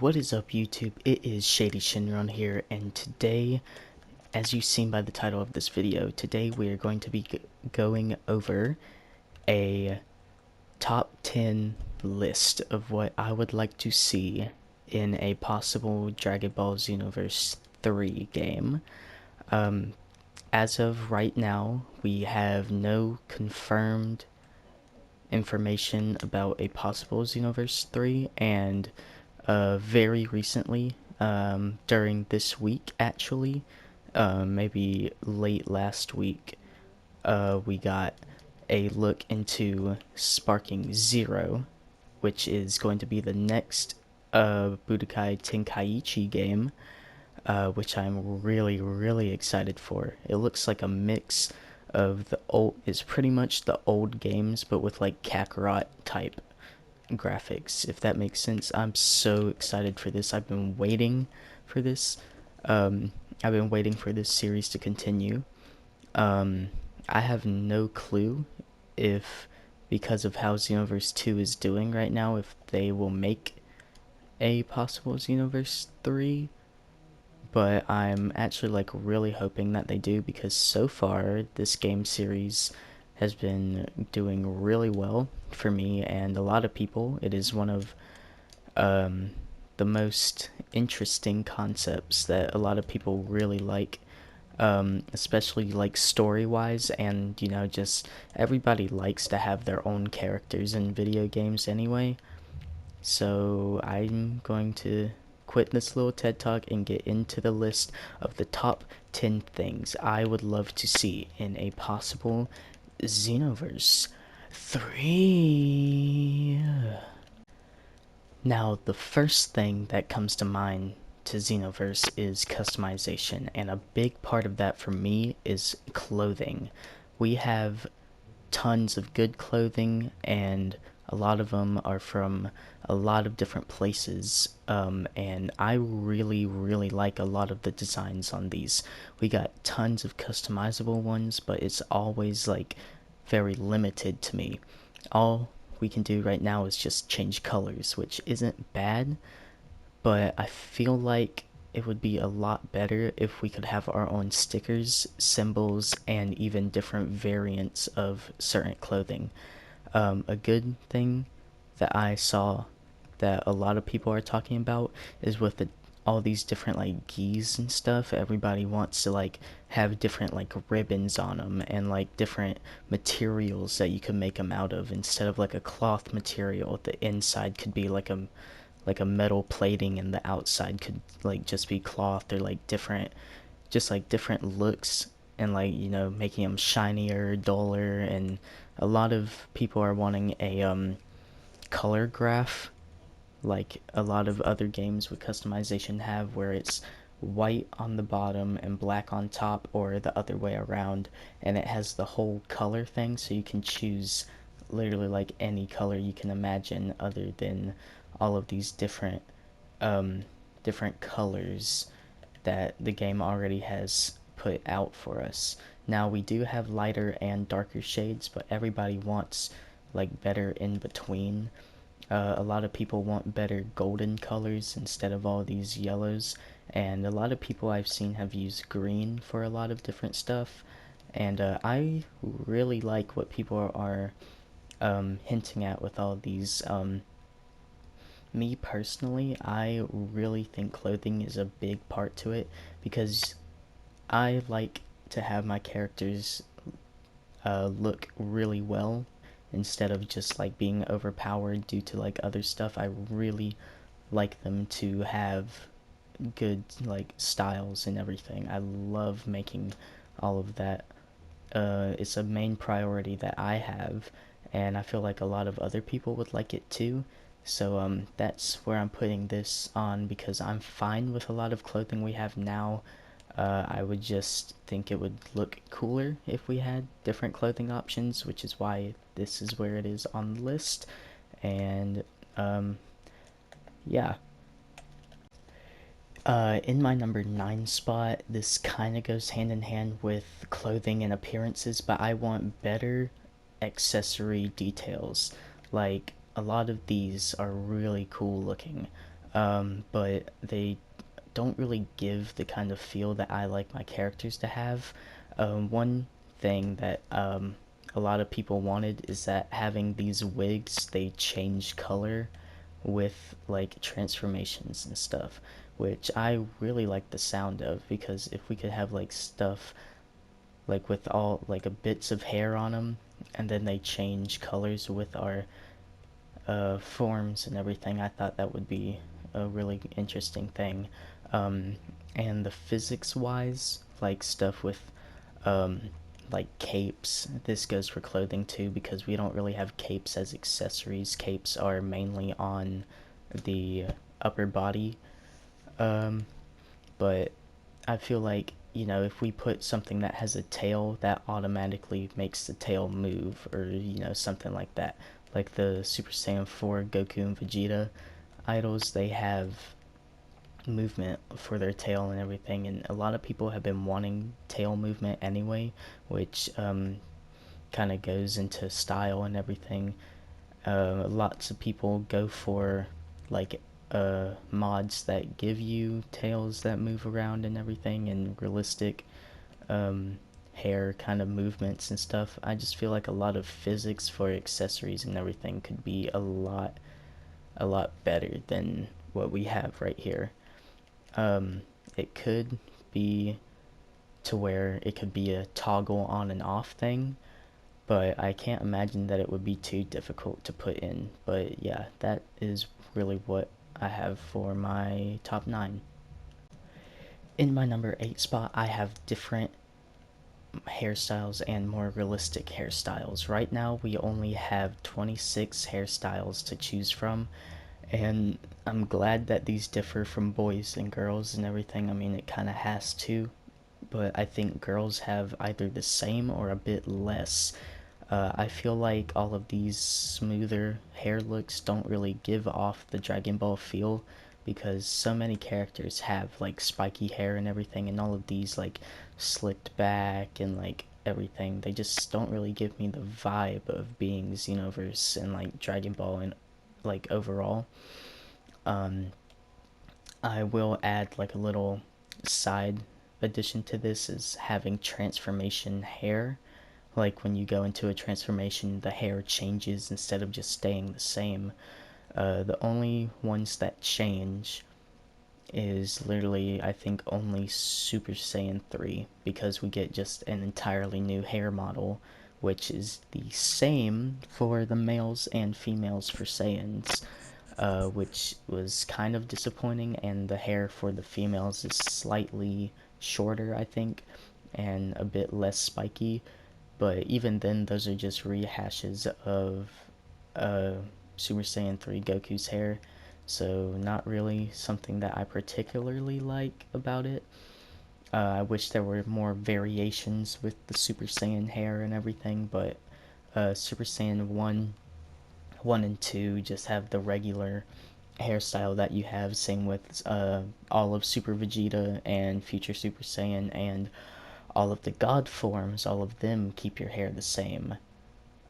What is up, YouTube? It is Shady Shinron here, and today, as you've seen by the title of this video, today we are going to be going over a top 10 list of what I would like to see in a possible Dragon Ball Xenoverse 3 game. As of right now, we have no confirmed information about a possible Xenoverse 3, and very recently, during this week actually, maybe late last week, we got a look into Sparking Zero, which is going to be the next Budokai Tenkaichi game, which I'm really excited for. It looks like a mix of the old, it's pretty much the old games, but with like Kakarot type graphics, if that makes sense. I'm so excited for this. I've been waiting for this. I've been waiting for this series to continue. I have no clue if, because of how Xenoverse 2 is doing right now, if they will make a possible Xenoverse 3, but I'm actually like really hoping that they do, because so far this game series has been doing really well for me and a lot of people. It is one of the most interesting concepts that a lot of people really like, especially like story-wise, and just everybody likes to have their own characters in video games anyway. So I'm going to quit this little TED Talk and get into the list of the top 10 things I would love to see in a possible Xenoverse 3. Now, the first thing that comes to mind to Xenoverse is customization, and a big part of that for me is clothing. We have tons of good clothing, and a lot of them are from a lot of different places, and I really like a lot of the designs on these. We got tons of customizable ones, but it's always like very limited to me. All we can do right now is just change colors, which isn't bad, but I feel like it would be a lot better if we could have our own stickers, symbols, and even different variants of certain clothing. A good thing that I saw that a lot of people are talking about is with all these different like gis and stuff. Everybody wants to like have different like ribbons on them and like different materials that you can make them out of. Instead of like a cloth material, the inside could be like a metal plating, and the outside could like just be cloth, or like different, just like different looks, and like making them shinier, duller. And a lot of people are wanting a color graph, like a lot of other games with customization have, where it's white on the bottom and black on top, or the other way around, and it has the whole color thing, so you can choose literally like any color you can imagine, other than all of these different colors that the game already has put out for us. Now, we do have lighter and darker shades, but everybody wants like better in between. A lot of people want better golden colors instead of all these yellows, and a lot of people I've seen have used green for a lot of different stuff, and I really like what people are hinting at with all these. Me personally, I really think clothing is a big part to it, because I like to have my characters look really well, instead of just like being overpowered due to like other stuff. I really like them to have good like styles and everything. I love making all of that. It's a main priority that I have, and I feel like a lot of other people would like it too. So that's where I'm putting this on, because I'm fine with a lot of clothing we have now. I would just think it would look cooler if we had different clothing options, which is why this is where it is on the list. And yeah. In my number 9 spot, this kind of goes hand in hand with clothing and appearances, but I want better accessory details. Like, a lot of these are really cool looking. but they don't really give the kind of feel that I like my characters to have. One thing that a lot of people wanted is that having these wigs, they change color with like transformations and stuff, which I really like the sound of, because if we could have like stuff like with all like a bits of hair on them, and then they change colors with our forms and everything, I thought that would be a really interesting thing. Um, and the physics wise, like stuff with um, like capes, this goes for clothing too, because we don't really have capes as accessories. Capes are mainly on the upper body, um, but I feel like, you know, if we put something that has a tail, that automatically makes the tail move, or, you know, something like that. Like the Super Saiyan 4 Goku and Vegeta idols, they have movement for their tail and everything, and a lot of people have been wanting tail movement anyway, which kind of goes into style and everything. Lots of people go for like mods that give you tails that move around and everything, and realistic um, hair kind of movements and stuff. I just feel like a lot of physics for accessories and everything could be a lot better than what we have right here. Um, it could be to where it could be a toggle on and off thing, but I can't imagine that it would be too difficult to put in. But yeah, that is really what I have for my top 9. In my number 8 spot, I have different hairstyles and more realistic hairstyles. Right now, we only have 26 hairstyles to choose from, and I'm glad that these differ from boys and girls and everything. I mean, it kind of has to, but I think girls have either the same or a bit less. I feel like all of these smoother hair looks don't really give off the Dragon Ball feel, because so many characters have like spiky hair and everything, and all of these like slicked back and like everything. They just don't really give me the vibe of being Xenoverse and like Dragon Ball and like overall. Um, I will add like a little side addition to this, is having transformation hair. Like when you go into a transformation, the hair changes instead of just staying the same. The only ones that change is literally, I think, only Super Saiyan 3, because we get just an entirely new hair model, which is the same for the males and females for Saiyans, which was kind of disappointing, and the hair for the females is slightly shorter, I think, and a bit less spiky, but even then, those are just rehashes of uh, Super Saiyan 3 Goku's hair, so not really something that I particularly like about it. I wish there were more variations with the Super Saiyan hair and everything, but Super Saiyan 1 and 2 just have the regular hairstyle that you have. Same with all of Super Vegeta and Future Super Saiyan, and all of the god forms, all of them keep your hair the same,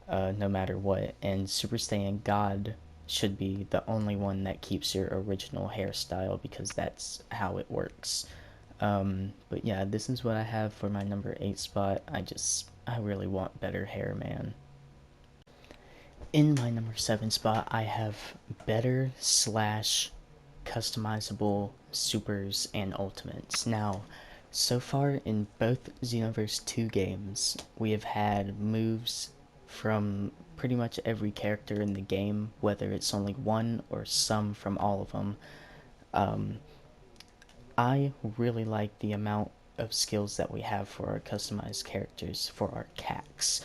no matter what. And Super Saiyan God should be the only one that keeps your original hairstyle, because that's how it works. But yeah, this is what I have for my number 8 spot. I really want better hair, man. In my number 7 spot, I have better slash customizable supers and ultimates. Now, so far in both Xenoverse 2 games, we have had moves from pretty much every character in the game, whether it's only one or some from all of them. Um, I really like the amount of skills that we have for our customized characters for our CACs.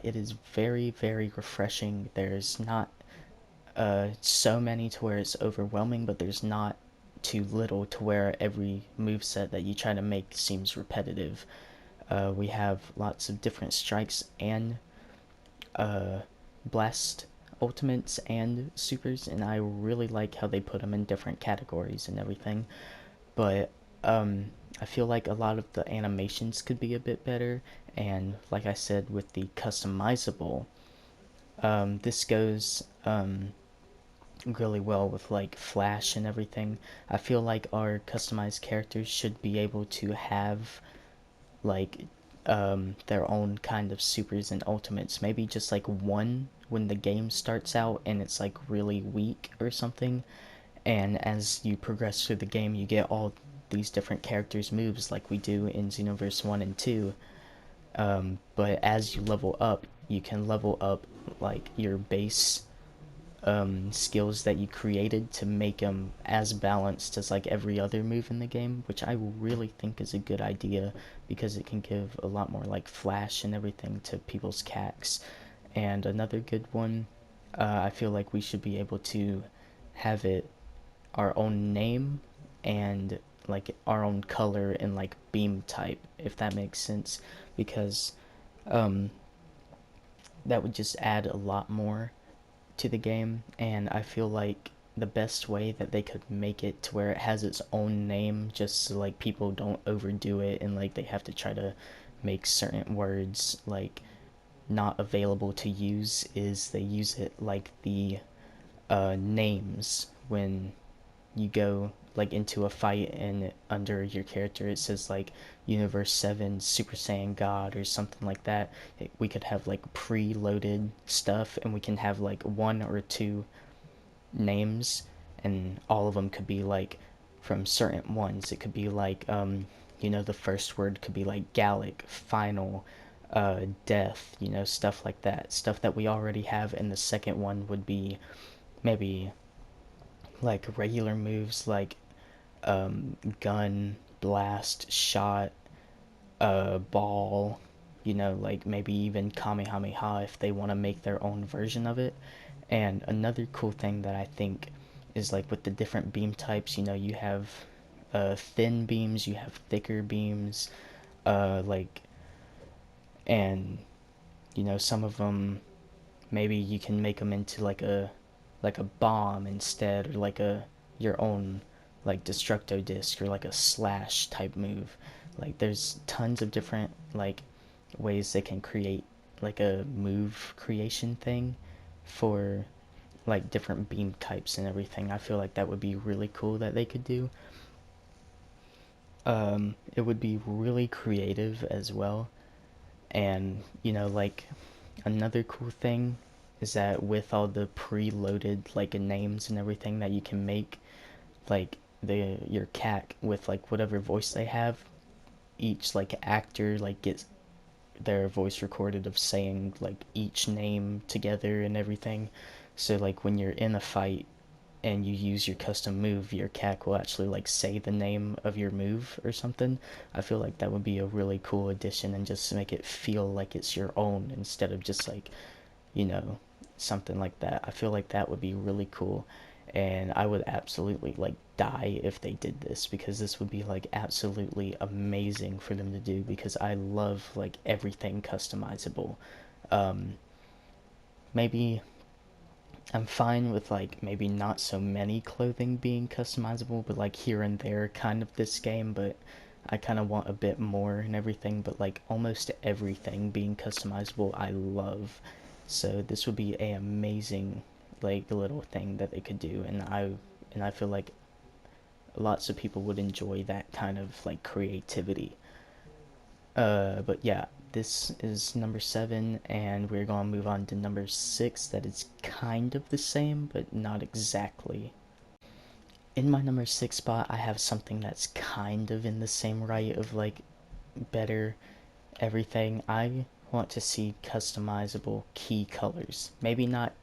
It is very, very refreshing. There's not so many to where it's overwhelming, but there's not too little to where every move set that you try to make seems repetitive. We have lots of different strikes and uh, blast ultimates and supers, and I really like how they put them in different categories and everything. But I feel like a lot of the animations could be a bit better, and like I said, with the customizable, this goes really well with like Flash and everything. I feel like our customized characters should be able to have like their own kind of supers and ultimates. Maybe just like one when the game starts out and it's like really weak or something. And as you progress through the game, you get all these different characters' moves like we do in Xenoverse 1 and 2. But as you level up, you can level up like your base skills that you created to make them as balanced as like every other move in the game, which I really think is a good idea because it can give a lot more like flash and everything to people's cacks. And another good one, I feel like we should be able to have it our own name and like our own color and like beam type, if that makes sense, because um, that would just add a lot more to the game. And I feel like the best way that they could make it to where it has its own name, just so like people don't overdo it and like they have to try to make certain words like not available to use, is they use it like the names when you go like into a fight and under your character it says like Universe 7 Super Saiyan God or something like that. We could have like preloaded stuff and we can have like one or two names and all of them could be like from certain ones. It could be like the first word could be like Gallic, Final, Death, stuff like that. Stuff that we already have, and the second one would be maybe like regular moves like gun, blast, shot, ball, like maybe even Kamehameha if they want to make their own version of it. And another cool thing that I think is like with the different beam types, you have thin beams, you have thicker beams, like, and some of them maybe you can make them into like a bomb instead, or like a your own like destructo disc or like a slash type move. Like there's tons of different like ways they can create like a move creation thing for like different beam types and everything. I feel like that would be really cool that they could do. It would be really creative as well. And like another cool thing is that with all the preloaded like names and everything that you can make, like your cat with like whatever voice they have, each like actor like gets their voice recorded of saying like each name together and everything. So like when you're in a fight and you use your custom move, your cat will actually like say the name of your move or something. I feel like that would be a really cool addition and just make it feel like it's your own instead of just like, you know, something like that. I feel like that would be really cool. And I would absolutely like die if they did this, because this would be like absolutely amazing for them to do, because I love like everything customizable. Um, Maybe I'm fine with like maybe not so many clothing being customizable, but like here and there kind of this game, but I kind of want a bit more and everything, but like almost everything being customizable I love. So this would be a amazing like little thing that they could do, and I feel like lots of people would enjoy that kind of like creativity. But yeah, this is number 7, and we're gonna move on to number 6. That is kind of the same, but not exactly. In my number 6 spot, I have something that's kind of in the same right of like better everything. I want to see customizable key colors. Maybe not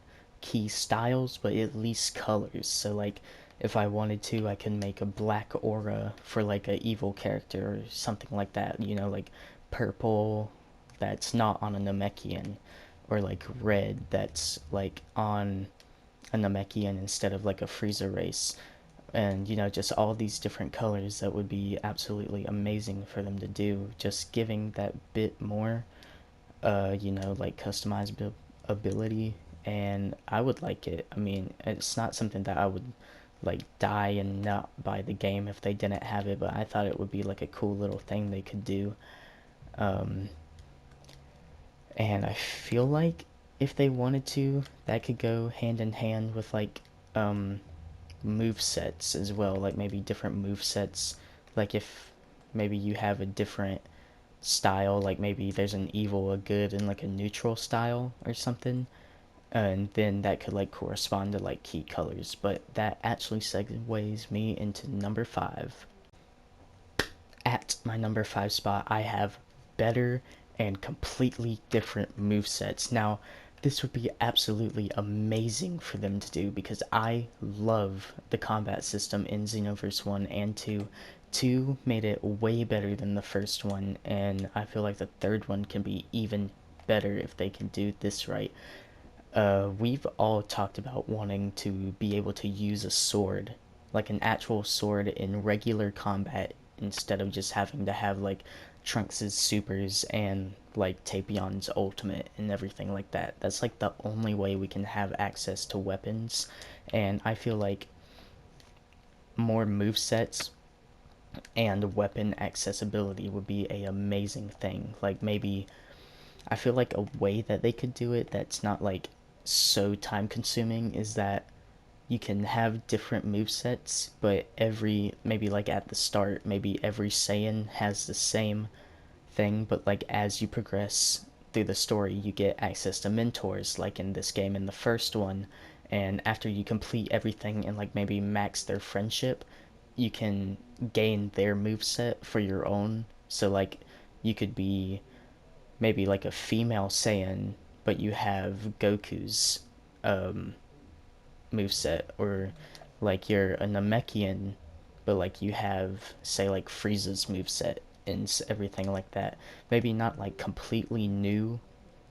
key styles, but at least colors. So like if I wanted to, I can make a black aura for like a evil character or something like that, like purple that's not on a Namekian, or like red that's like on a Namekian instead of like a Frieza race. And just all these different colors that would be absolutely amazing for them to do, just giving that bit more like customizability. And I would like it. I mean, it's not something that I would like die and not buy the game if they didn't have it, but I thought it would be like a cool little thing they could do. um and I feel like if they wanted to, that could go hand in hand with like move sets as well, like maybe different move sets. Like if maybe you have a different style, like maybe there's an evil, a good, and like a neutral style or something, and then that could like correspond to like key colors. But that actually segues me into number 5. At my number 5 spot, I have better and completely different movesets. Now, this would be absolutely amazing for them to do because I love the combat system in Xenoverse 1 and 2. 2 made it way better than the first one, and I feel like the third one can be even better if they can do this right. We've all talked about wanting to be able to use a sword, like an actual sword in regular combat, instead of just having to have like Trunks' supers and like Tapion's ultimate and everything like that. That's like the only way we can have access to weapons, and I feel like more move sets and weapon accessibility would be a amazing thing. Like maybe I feel like a way that they could do it that's not like so time consuming is that you can have different move sets, but every maybe like at the start, maybe every Saiyan has the same thing, but like as you progress through the story, you get access to mentors, like in this game in the first one, and after you complete everything and like maybe max their friendship, you can gain their move set for your own. So like you could be maybe like a female Saiyan, but you have Goku's um, moveset, or like you're a Namekian, but like you have, say, like Frieza's moveset and everything like that. Maybe not like completely new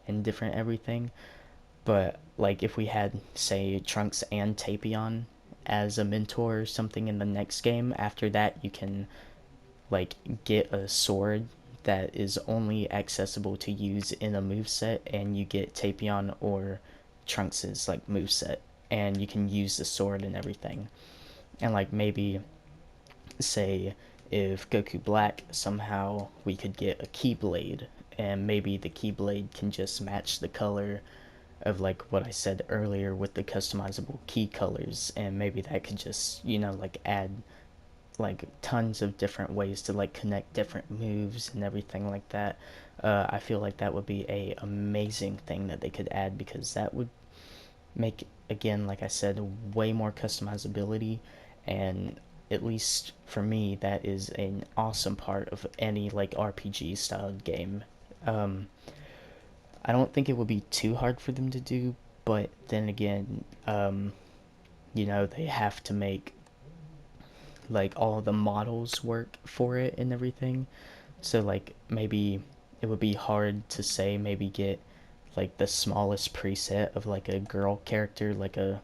and different everything, but like if we had, say, Trunks and Tapion as a mentor or something in the next game, after that you can like get a sword that is only accessible to use in a moveset, and you get Tapion or Trunks's like moveset, and you can use the sword and everything. And like maybe say if Goku Black, somehow we could get a Keyblade, and maybe the Keyblade can just match the color of like what I said earlier with the customizable key colors, and maybe that could just, like add like tons of different ways to like connect different moves and everything like that. I feel like that would be a amazing thing that they could add, because that would make, again, like I said, way more customizability, and at least for me, that is an awesome part of any like RPG styled game. Um, I don't think it would be too hard for them to do, but then again, they have to make like all the models work for it and everything. So like maybe it would be hard to say maybe get like the smallest preset of like a girl character, like a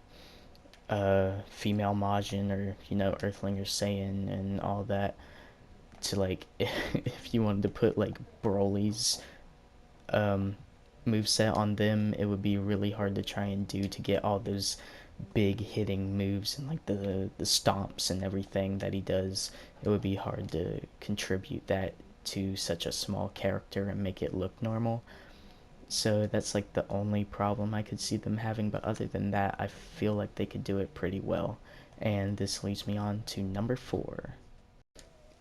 female Majin, or Earthling or Saiyan and all that, to like if you wanted to put like Broly's um moveset on them, it would be really hard to try and do to get all those big hitting moves and like the stomps and everything that he does. It would be hard to contribute that to such a small character and make it look normal. So that's like the only problem I could see them having, but other than that, I feel like they could do it pretty well. And this leads me on to number 4.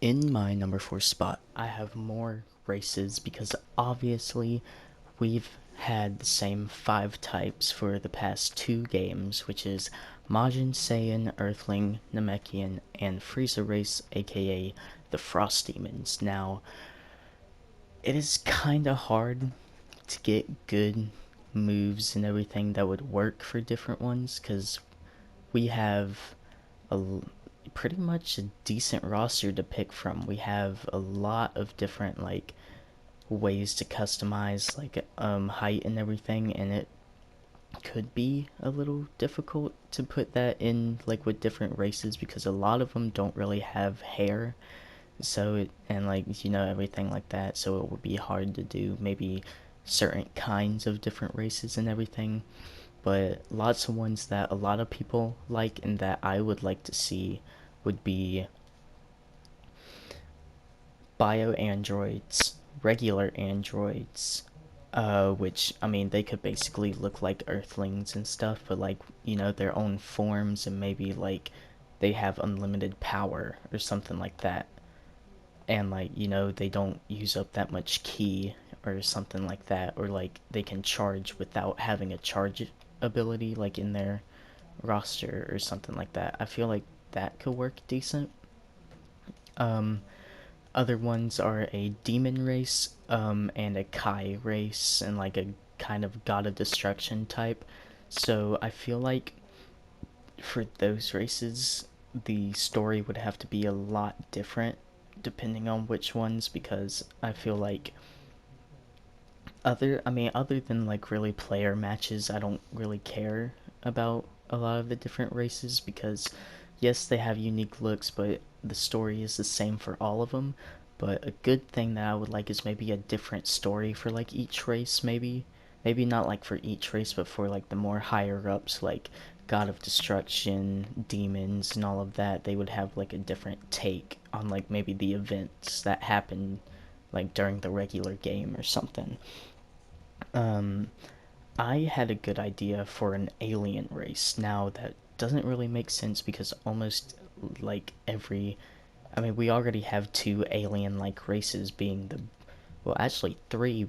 In my number 4 spot, I have more races because obviously we've had the same 5 types for the past 2 games, which is Majin, Saiyan, Earthling, Namekian, and Frieza race, aka the Frost Demons. Now, it is kinda hard to get good moves and everything that would work for different ones, because we have a pretty much a decent roster to pick from. We have a lot of different like ways to customize like height and everything, and it could be a little difficult to put that in like with different races, because a lot of them don't really have hair, so it, and like everything like that, so it would be hard to do maybe certain kinds of different races and everything. But lots of ones that a lot of people like and that I would like to see would be bio androids, regular androids, which, I mean, they could basically look like Earthlings and stuff, but like, you know, their own forms, and maybe like they have unlimited power or something like that. And like, you know, they don't use up that much ki or something like that, or like they can charge without having a charge ability like in their roster or something like that. I feel like that could work decent. Um, Other ones are a demon race, and a Kai race, and like a kind of god of destruction type. So I feel like for those races, the story would have to be a lot different depending on which ones, because I feel like other than like really player matches, I don't really care about a lot of the different races, because yes, they have unique looks, but the story is the same for all of them. But a good thing that I would like is maybe a different story for like each race, maybe not like for each race, but for like the more higher ups, like God of Destruction, demons, and all of that. They would have like a different take on like maybe the events that happen like during the regular game or something. um I had a good idea for an alien race. Now that doesn't really make sense because almost like every, I mean, we already have two alien like races, being the, well, actually three.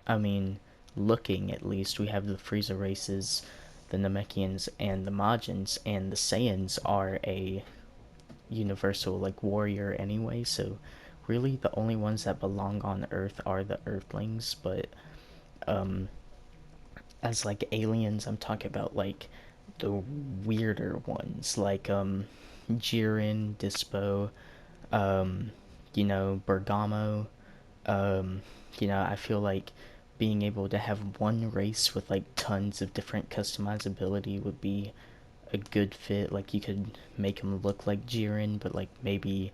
I mean, looking at least, we have the Frieza races, the Namekians, and the Majins, and the Saiyans are a universal like warrior anyway, so really the only ones that belong on Earth are the Earthlings. But um as like aliens, I'm talking about like the weirder ones, like Jiren, Dispo, um, you know, Bergamo. Um, you know, I feel like being able to have one race with like tons of different customizability would be a good fit. Like you could make them look like Jiren, but like maybe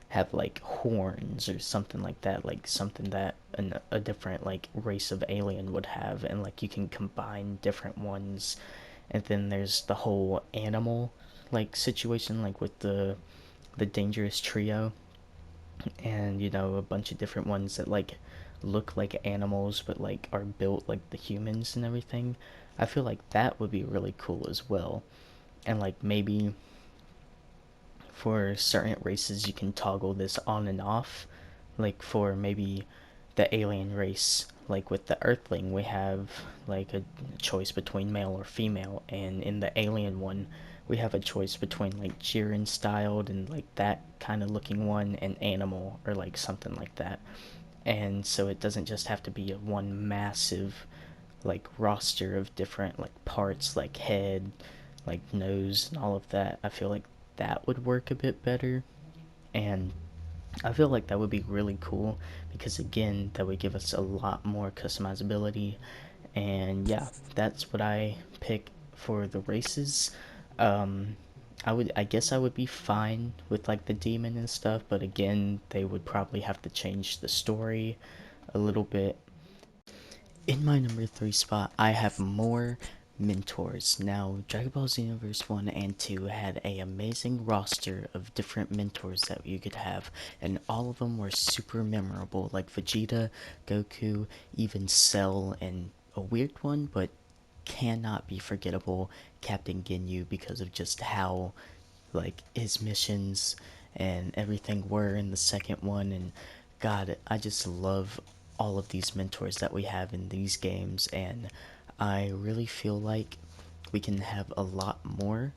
have like horns or something like that, like something that a different like race of alien would have, and like you can combine different ones. And then there's the whole animal like situation, like with the dangerous trio, and you know, a bunch of different ones that like look like animals but like are built like the humans and everything. I feel like that would be really cool as well. And like maybe for certain races you can toggle this on and off. Like for maybe the alien race, like with the Earthling, we have like a choice between male or female, and in the alien one, we have a choice between like Jiren styled and like that kind of looking one, and animal or like something like that. And so it doesn't just have to be a one massive like roster of different like parts, like head, like nose, and all of that. I feel like that would work a bit better. And I feel like that would be really cool, because again, that would give us a lot more customizability. And yeah, that's what I pick for the races. Um, I guess I would be fine with like the demon and stuff, but again, they would probably have to change the story a little bit. In my number 3 spot, I have more mentors. Now, Dragon Ball Xenoverse 1 and 2 had a amazing roster of different mentors that you could have, and all of them were super memorable, like Vegeta, Goku, even Cell, and a weird one, but cannot be forgettable, Captain Ginyu, because of just how like his missions and everything were in the second one. And god, I just love all of these mentors that we have in these games, and I really feel like we can have a lot more,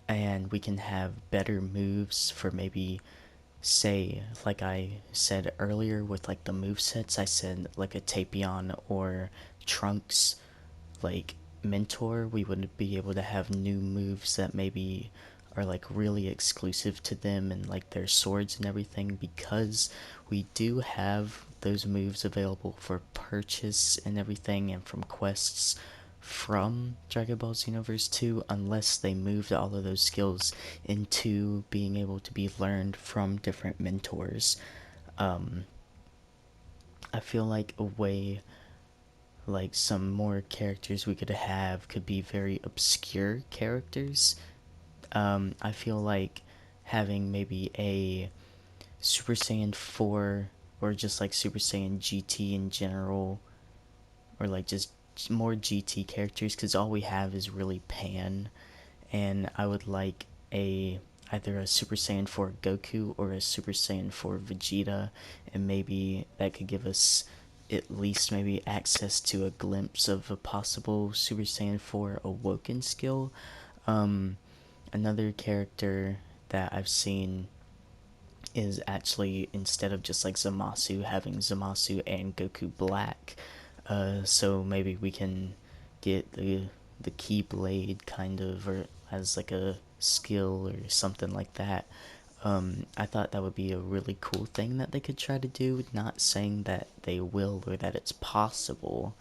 and we can have better moves for maybe, say, like I said earlier with like the move sets, I said like a Tapion or Trunks like mentor, we would be able to have new moves that maybe are like really exclusive to them, and like their swords and everything, because we do have those moves available for purchase and everything, and from quests from Dragon Ball Xenoverse 2, unless they moved all of those skills into being able to be learned from different mentors. um I feel like a way, like some more characters we could have could be very obscure characters. I feel like having maybe a Super Saiyan 4, or just like Super Saiyan GT in general, or like just more GT characters, because all we have is really Pan, and I would like a either a Super Saiyan 4 Goku or a Super Saiyan 4 Vegeta, and maybe that could give us at least maybe access to a glimpse of a possible Super Saiyan 4 Awoken skill. Another character that I've seen is actually, instead of just like Zamasu, having Zamasu and Goku Black. So maybe we can get the Keyblade kind of, or as like a skill or something like that. I thought that would be a really cool thing that they could try to do. Not saying that they will or that it's possible,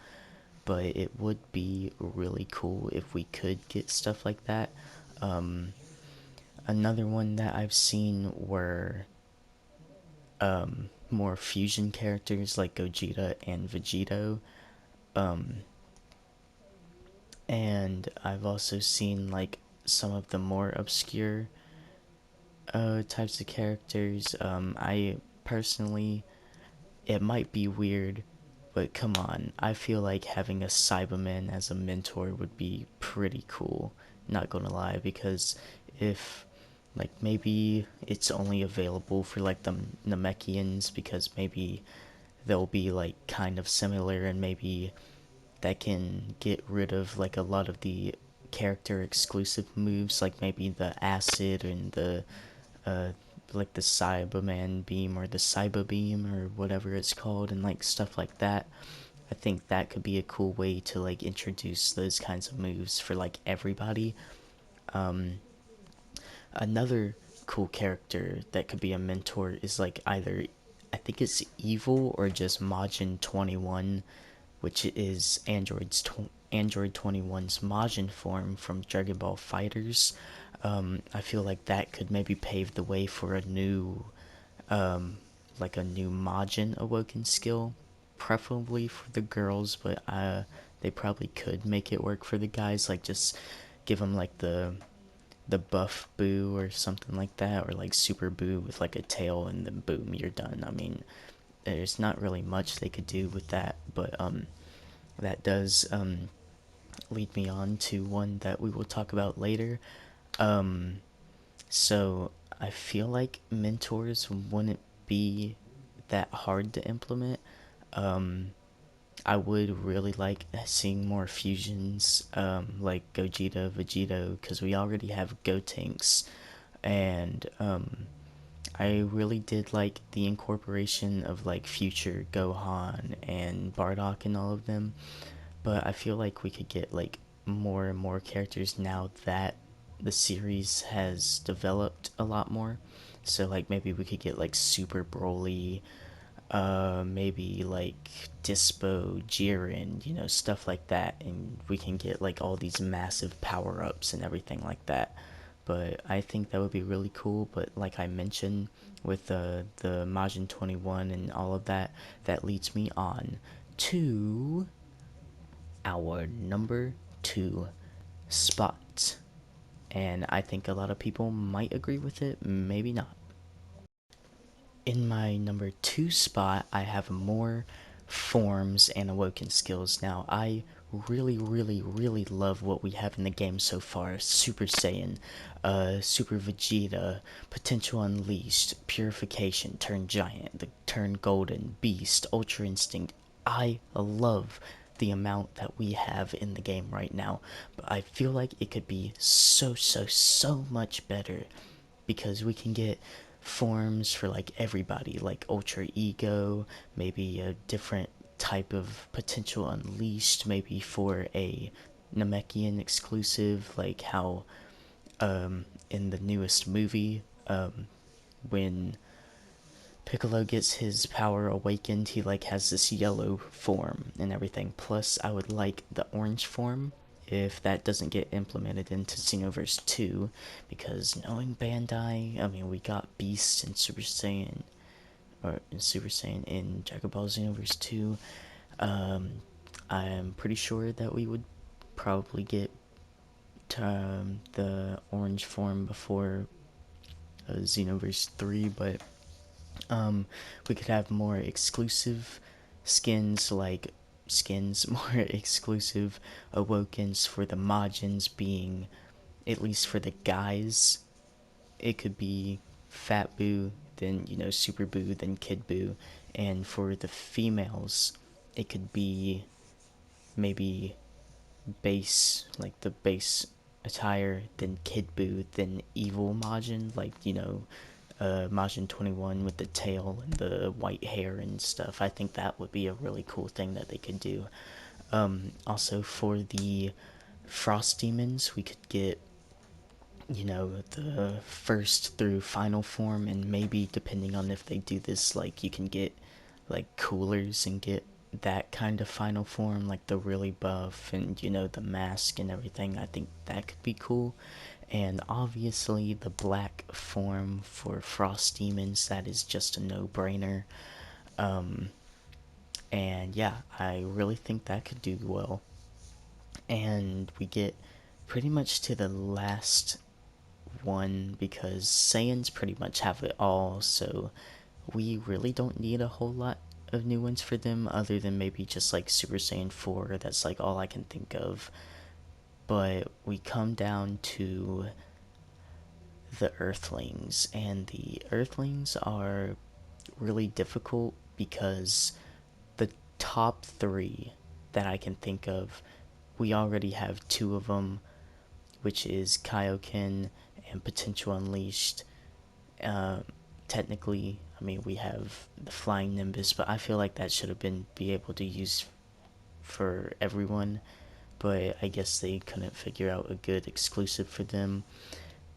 but it would be really cool if we could get stuff like that. Another one that I've seen were more fusion characters like Gogeta and Vegito. And I've also seen like some of the more obscure types of characters. I personally, it might be weird, but come on, I feel like having a Cyberman as a mentor would be pretty cool. Not gonna lie, because if like maybe it's only available for like the Namekians, because maybe they'll be like kind of similar, and maybe that can get rid of like a lot of the character exclusive moves, like maybe the acid and the uh like the Cyberman beam or the Cyber beam or whatever it's called, and like stuff like that. I think that could be a cool way to like introduce those kinds of moves for like everybody. Another cool character that could be a mentor is like either, I think it's Evil or just Majin 21, which is Android 21's Majin form from Dragon Ball Fighters. I feel like that could maybe pave the way for a new, like a new Majin Awoken skill, preferably for the girls, but they probably could make it work for the guys. Like just give them like the buff Boo or something like that, or like Super Boo with like a tail, and then boom, you're done. I mean, there's not really much they could do with that, but that does lead me on to one that we will talk about later. So I feel like mentors wouldn't be that hard to implement. I would really like seeing more fusions, like Gogeta, Vegito, because we already have Gotenks, and I really did like the incorporation of like future Gohan and Bardock and all of them, but I feel like we could get like more and more characters now that the series has developed a lot more. So like maybe we could get like Super Broly, maybe like Dispo, Jiren, stuff like that, and we can get like all these massive power ups and everything like that. But I think that would be really cool. But like I mentioned, with the Majin 21 and all of that, that leads me on to our number two spot. And I think a lot of people might agree with it, maybe not. In my number two spot, I have more forms and awoken skills. Now, I really, really, really love what we have in the game so far. Super Saiyan, Super Vegeta, Potential Unleashed, Purification, Turn Giant, the Turn Golden, Beast, Ultra Instinct. I love the amount that we have in the game right now, but I feel like it could be so, so, so much better, because we can get forms for like everybody, like Ultra Ego, maybe a different type of Potential Unleashed, maybe for a Namekian exclusive, like how in the newest movie, when Piccolo gets his power awakened, he like has this yellow form and everything. Plus, I would like the orange form if that doesn't get implemented into Xenoverse 2, because knowing Bandai, I mean, we got Beast and Super Saiyan, or Super Saiyan in Dragon Ball Xenoverse 2. I'm pretty sure that we would probably get the orange form before Xenoverse 3, but we could have more exclusive skins like skins, more exclusive awokens for the Majins being, at least for the guys, it could be Fat Boo, then Super Boo, then Kid Boo, and for the females, it could be maybe base, like the base attire, then Kid Boo, then Evil Majin, like Majin 21 with the tail and the white hair and stuff. I think that would be a really cool thing that they could do. Also for the Frost Demons, we could get the first through final form, and maybe depending on if they do this, like you can get like coolers and get that kind of final form, like the really buff and the mask and everything. I think that could be cool. And obviously the black form for Frost Demons, that is just a no-brainer. um and yeah, I really think that could do well. And we get pretty much to the last one, because Saiyans pretty much have it all, so we really don't need a whole lot of new ones for them, other than maybe just like Super Saiyan 4. That's like all I can think of. But we come down to the Earthlings, and the Earthlings are really difficult because the top three that I can think of, we already have two of them, which is Kaioken and Potential Unleashed. Uh, Technically, I mean, we have the Flying Nimbus, but I feel like that should have been be able to use for everyone. But I guess they couldn't figure out a good exclusive for them.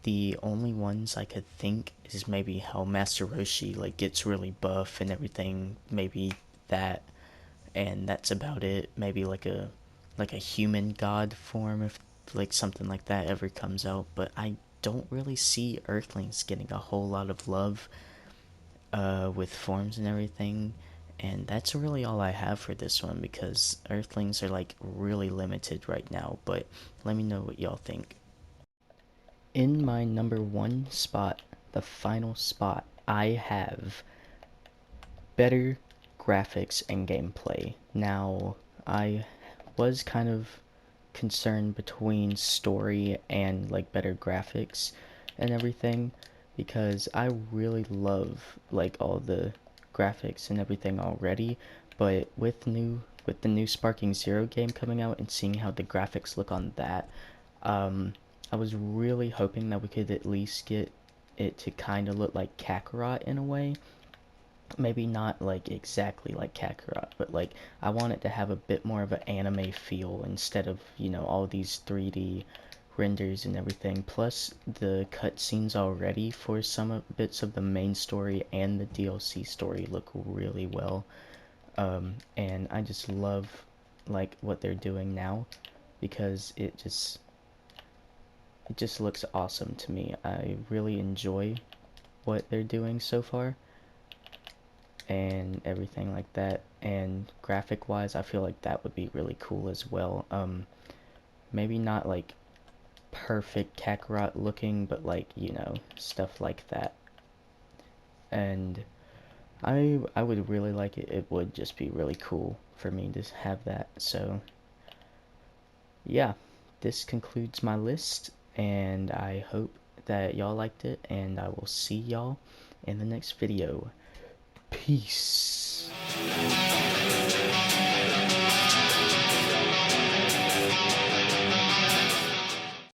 The only ones I could think is maybe how Master Roshi like gets really buff and everything. Maybe that, and that's about it. Maybe like a human god form, if like something like that ever comes out. But I don't really see Earthlings getting a whole lot of love with forms and everything. And that's really all I have for this one, because Earthlings are like really limited right now. But let me know what y'all think. In my number one spot, the final spot, I have better graphics and gameplay. Now, I was kind of concerned between story and like better graphics and everything, because I really love like all the graphics and everything already, but with the new Sparking Zero game coming out and seeing how the graphics look on that, um, I was really hoping that we could at least get it to kind of look like Kakarot in a way. Maybe not like exactly like Kakarot, but like I want it to have a bit more of an anime feel instead of, all these 3D renders and everything. Plus, the cutscenes already for some bits of the main story and the DLC story look really well. And I just love like what they're doing now, because it just looks awesome to me. I really enjoy what they're doing so far and everything like that. And graphic wise, I feel like that would be really cool as well. Maybe not like perfect Kakarot looking, but like, stuff like that. And I would really like it. It would just be really cool for me to have that. So yeah, this concludes my list, and I hope that y'all liked it, and I will see y'all in the next video. Peace.